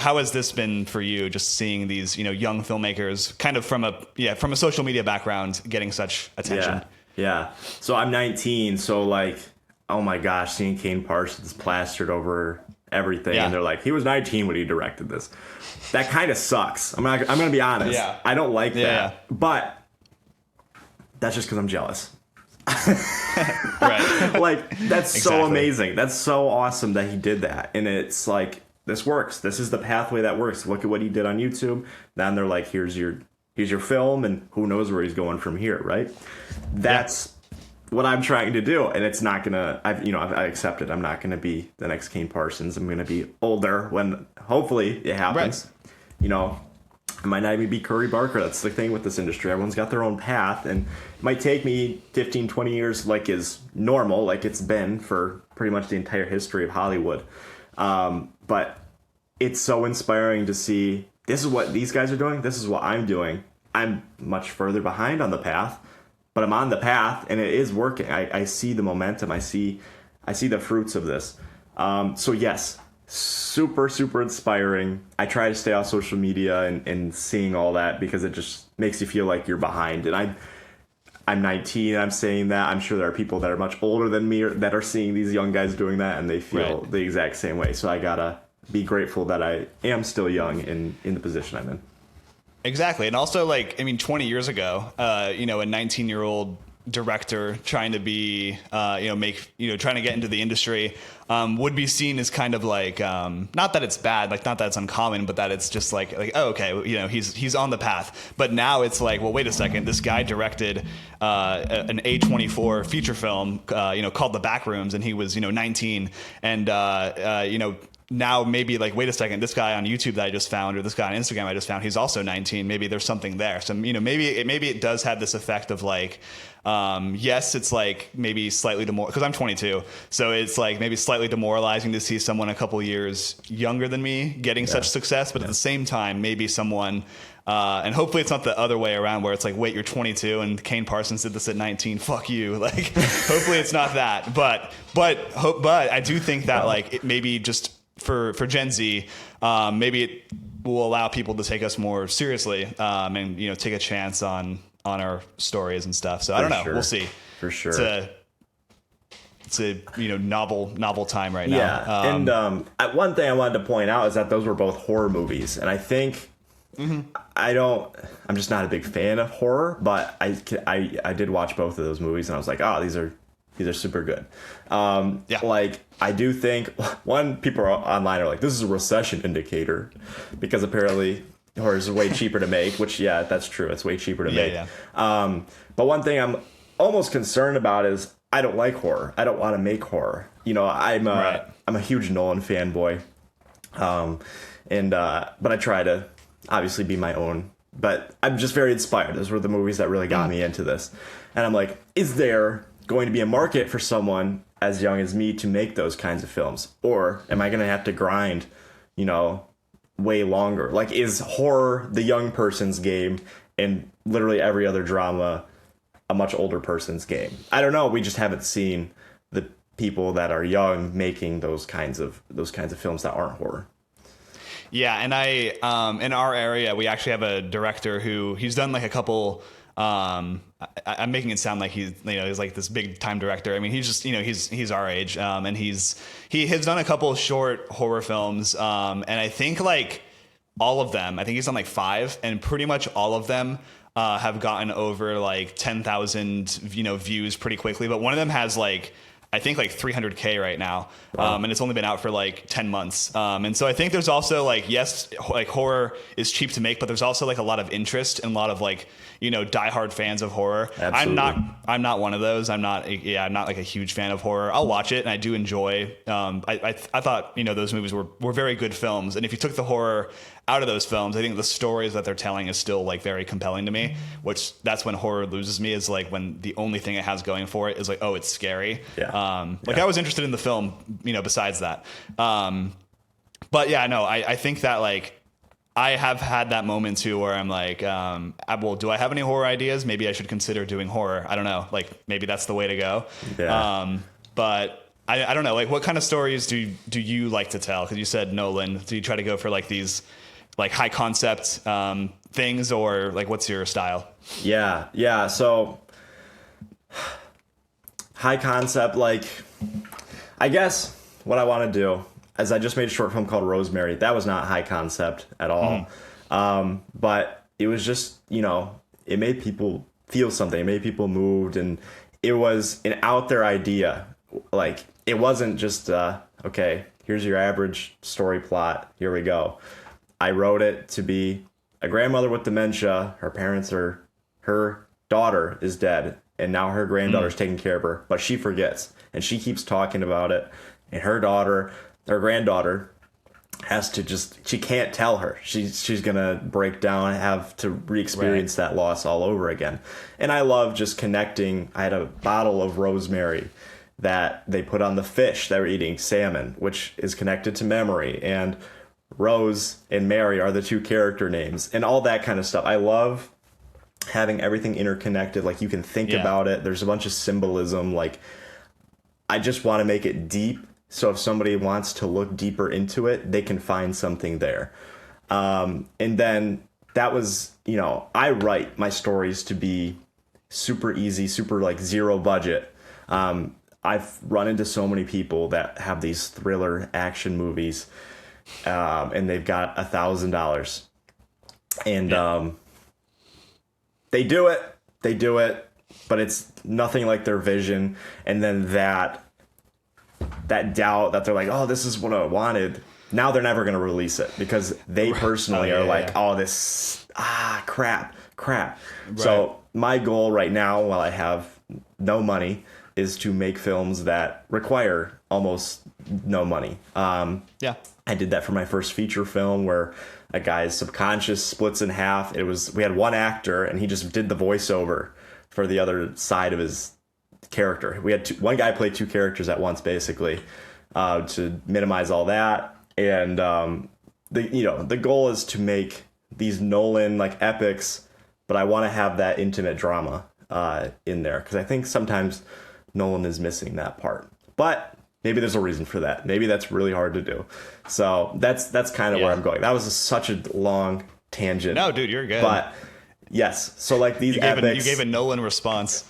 how has this been for you? Just seeing these, young filmmakers kind of from a social media background getting such attention. Yeah. So I'm 19. So like, oh my gosh, seeing Kane Parsons plastered over everything. Yeah. And they're like, he was 19 when he directed this. That kind of sucks. I'm going to be honest. Yeah. I don't like that. Yeah. But that's just because I'm jealous. Right. Like, that's so amazing. That's so awesome that he did that. And it's like, this works. This is the pathway that works. Look at what he did on YouTube. Then they're like, here's your film, and who knows where he's going from here, right? That's what I'm trying to do, and it's not gonna. I accept it. I'm not gonna be the next Kane Parsons. I'm gonna be older when hopefully it happens. Right. I might not even be Curry Barker. That's the thing with this industry. Everyone's got their own path, and it might take me 15, 20 years, like is normal, like it's been for pretty much the entire history of Hollywood. But it's so inspiring to see. This is what these guys are doing. This is what I'm doing. I'm much further behind on the path, but I'm on the path, and it is working. I see the momentum. I see the fruits of this. So yes, super, super inspiring. I try to stay off social media and seeing all that because it just makes you feel like you're behind. And I'm 19. I'm saying that. I'm sure there are people that are much older than me that are seeing these young guys doing that, and they feel the exact same way. So I gotta be grateful that I am still young in the position I'm in. Exactly. And also, 20 years ago, a 19-year-old director trying to be, trying to get into the industry, would be seen as kind of like, not that it's bad, like not that it's uncommon, but that it's just like, oh, okay, he's on the path. But now it's like, well, wait a second, this guy directed an A24 feature film, called The Backrooms, and he was, 19, and now maybe like, wait a second, this guy on YouTube that I just found, or this guy on Instagram I just found, he's also 19. Maybe there's something there. So, maybe it does have this effect of like, yes, it's like maybe slightly because I'm 22. So it's like maybe slightly demoralizing to see someone a couple years younger than me getting such success. But at the same time, maybe someone, and hopefully it's not the other way around where it's like, wait, you're 22 and Kane Parsons did this at 19. Fuck you. Like, hopefully it's not that. But I do think that like it maybe just for Gen Z, maybe it will allow people to take us more seriously, and take a chance on our stories and stuff. So I don't know. We'll see. For sure. It's a novel time right now. Yeah. And one thing I wanted to point out is that those were both horror movies, and I think I'm just not a big fan of horror, but I did watch both of those movies, and I was like, oh, these are super good. Like, I do think people online are like, this is a recession indicator, because apparently horror is way cheaper to make, which, yeah, that's true. It's way cheaper to make. Yeah. But one thing I'm almost concerned about is I don't like horror. I don't want to make horror. I'm a huge Nolan fanboy. But I try to obviously be my own, but I'm just very inspired. Those were the movies that really got me into this. And I'm like, is there going to be a market for someone as young as me to make those kinds of films? Or am I going to have to grind, way longer? Like, is horror the young person's game and literally every other drama a much older person's game? I don't know. We just haven't seen the people that are young making those kinds of films that aren't horror. Yeah. And in our area, we actually have a director he's done like a couple, I'm making it sound like he's like this big time director. I mean, he's just, he's our age. And he has done a couple short horror films. And I think like all of them, I think he's done like 5, and pretty much all of them, have gotten over like 10,000, views pretty quickly. But one of them has like, I think like 300K right now. Wow. And it's only been out for like 10 months. And so I think there's also like, yes, like horror is cheap to make, but there's also like a lot of interest and a lot of like, diehard fans of horror. Absolutely. I'm not one of those. I'm not like a huge fan of horror. I'll watch it and I do enjoy, I thought, those movies were very good films. And if you took the horror out of those films, I think the stories that they're telling is still like very compelling to me, which that's when horror loses me, is like when the only thing it has going for it is like, oh, it's scary. Yeah. I was interested in the film, besides that. But yeah, no, I think that like, I have had that moment too where I'm like, well, do I have any horror ideas? Maybe I should consider doing horror. I don't know. Like maybe that's the way to go. Yeah. But I don't know, like what kind of stories do you like to tell? Because you said Nolan. Do you try to go for like these like high concept things, or like what's your style? Yeah. So high concept, like I guess what I want to do is I just made a short film called Rosemary. That was not high concept at all. But it was just, it made people feel something. It made people moved, and it was an out there idea. Like it wasn't just, okay, here's your average story plot. Here we go. I wrote it to be a grandmother with dementia. Her daughter is dead, and now her granddaughter's taking care of her, but she forgets, and she keeps talking about it. And her granddaughter has to she can't tell her. She's gonna break down, have to re-experience that loss all over again. And I love just connecting. I had a bottle of rosemary that they put on the fish that were eating, salmon, which is connected to memory. And Rose and Mary are the two character names, and all that kind of stuff. I love having everything interconnected. Like you can think about it. There's a bunch of symbolism. Like I just want to make it deep. So if somebody wants to look deeper into it, they can find something there. And then that was, I write my stories to be super easy, super like zero budget. I've run into so many people that have these thriller action movies, and they've got $1,000, and they do it, but it's nothing like their vision. And then that doubt that they're like, oh, this is what I wanted. Now they're never going to release it because they personally are like, oh, this, crap. Right. So my goal right now, while I have no money, is to make films that require almost no money. I did that for my first feature film where a guy's subconscious splits in half. We had one actor and he just did the voiceover for the other side of his character. We had one guy play two characters at once, basically, to minimize all that. And the goal is to make these Nolan like epics, but I want to have that intimate drama in there, because I think sometimes Nolan is missing that part. But maybe there's a reason for that. Maybe that's really hard to do. So that's kind of where I'm going. That was such a long tangent. No, dude, you're good. But yes, so like these epics, you gave a Nolan response.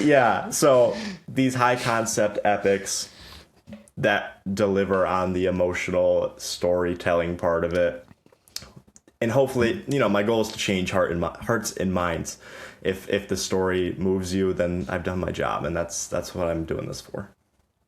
Yeah, so these high concept epics that deliver on the emotional storytelling part of it. And hopefully, my goal is to change hearts and minds. If the story moves you, then I've done my job, and that's what I'm doing this for.